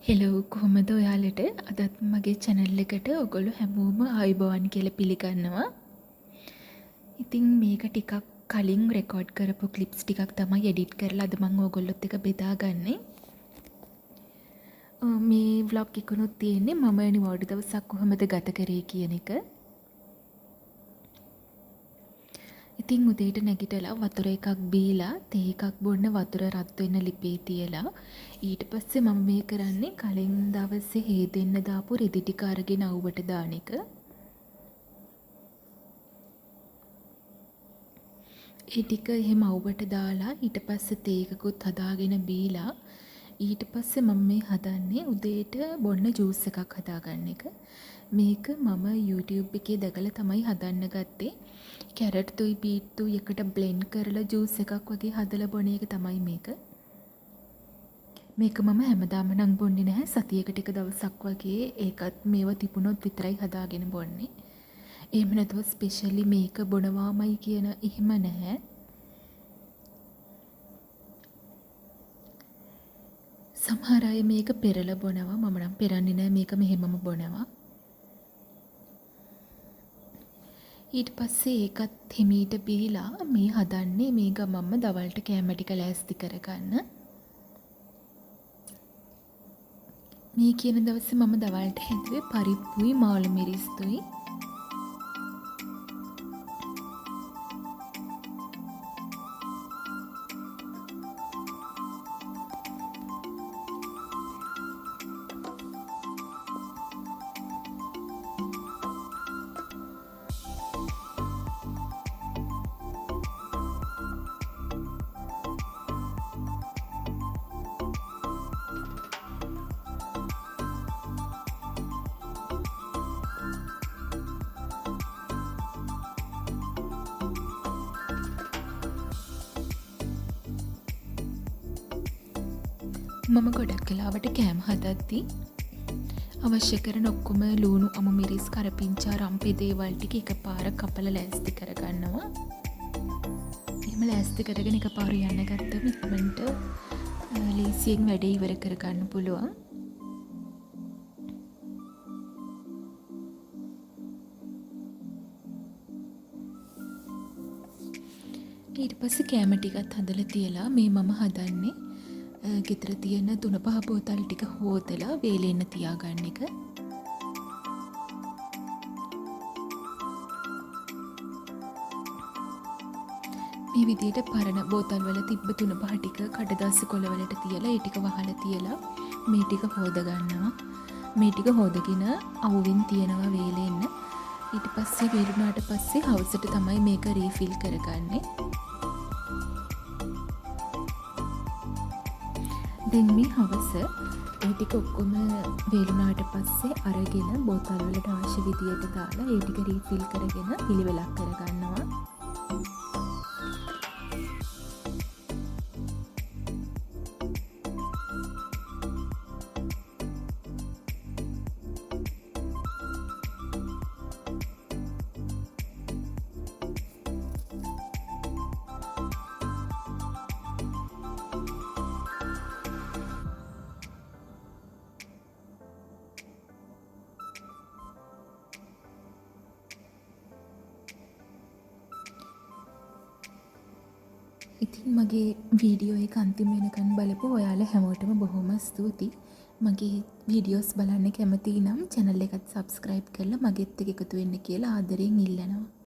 Hello කොහොමද ඔයාලට අදත් මගේ channel එකට ඔයගොල්ලෝ හැමෝම ආයුබෝවන් කියලා පිළිගන්නවා. ඉතින් මේක ටිකක් කලින් රෙකෝඩ් කරපු ක්ලිප්ස් ටිකක් තමයි එඩිට් කරලා අද මම ඔයගොල්ලොත් එක්ක බෙදාගන්නේ. මේ vlog එකනොත් තියෙන්නේ මම නිවාඩු දවසක් කොහොමද ගත කරේ කියන එක. ඉතින් උදේට නැගිටලා වතුර එකක් බීලා තේ එකක් බොන්න වතුර රත් වෙන්න ලිපේ තියලා ඊට පස්සේ මම මේ කරන්නේ කලින් දවසේ හේදෙන්න දාපු රෙදි ටික අරගෙන අවුවට දාන එක. ඒ ටික එහෙම අවුවට දාලා ඊට පස්සේ තේ එකකුත් හදාගෙන බීලා ඊට පස්සේ මම මේ හදන්නේ උදේට බොන්න ජූස් එකක් හදාගන්න එක. මේක මම YouTube එකේ දැකලා තමයි හදන්න ගත්තේ. කැරට් තුයි බීට් තුයි එකට බ්ලෙන්ඩ් කරලා ජූස් එකක් වගේ හදලා බොන එක තමයි මේක. මේක මම හැමදාම නම් බොන්නේ නැහැ. සතියකට එක දවසක් වගේ ඒකත් මේවා තිබුණොත් විතරයි හදාගෙන බොන්නේ. එහෙම නැතුව ස්පෙෂලි මේක බොනවාමයි කියන එහෙම නැහැ. සමහර අය මේක පෙරලා බොනවා. මම නම් පෙරන්නේ නැහැ. මේක මෙහෙමම බොනවා. ඊට පස්සේ ඒකත් හිමීට බීලා මේ හදන්නේ මේ ගමම්ම දවල්ට කෑම ටික ලෑස්ති කරගන්න. මේ කියන දවසේ මම දවල්ට හැදුවේ පරිප්පුයි මාළු මිරිස්තුයි. මම ගොඩක් කලාවට කෑම හදද්දී අවශ්‍ය කරන ඔක්කොම ලූණු අමු මිරිස් කරපිංචා රම්පේ දේවල් ටික එකපාර කපලා ලෑස්ති කරගන්නවා. එහෙම ලෑස්ති කරගෙන එකපාර යන්න ගත්තම ඉක්මනට ලීසියෙන් වැඩේ ඉවර කරගන්න පුළුවන්. ඊට පස්සේ කෑම ටිකත් හදලා තියලා මේ මම හදන්නේ ගෙදර තියෙන 3-5 බෝතල් ටික හොදලා වේලෙන්න තියාගන්න එක. මේ විදිහට පරණ බෝතල් වල තිබ්බ 3-5 ටික කඩදාසි කොළ වලට තියලා ඒ ටික වහලා තියලා මේ ටික හොද ගන්නවා. මේ ටික හොදගෙන අවුවෙන් තියනවා වේලෙන්න. ඊට පස්සේ වේලුණාට පස්සේ හවසට තමයි මේක රීෆිල් කරගන්නේ. දැන් මේ හවස ඒ ටික ඔක්කොම වේලුණාට පස්සේ අරගෙන බෝතල් වලට අවශ්‍ය විදියට දාලා ඒ ටික රීෆිල් කරගෙන පිළිවෙලක් කරගන්නවා. ඉතින් මගේ වීඩියෝ එක අන්තිම වෙනකන් බලපු ඔයාලා හැමෝටම බොහොම ස්තුතියි. මගේ වීඩියෝස් බලන්න කැමති නම් channel එකත් subscribe කරලා මගෙත් එක්ක එකතු වෙන්න කියලා ආදරෙන් ඉල්ලනවා.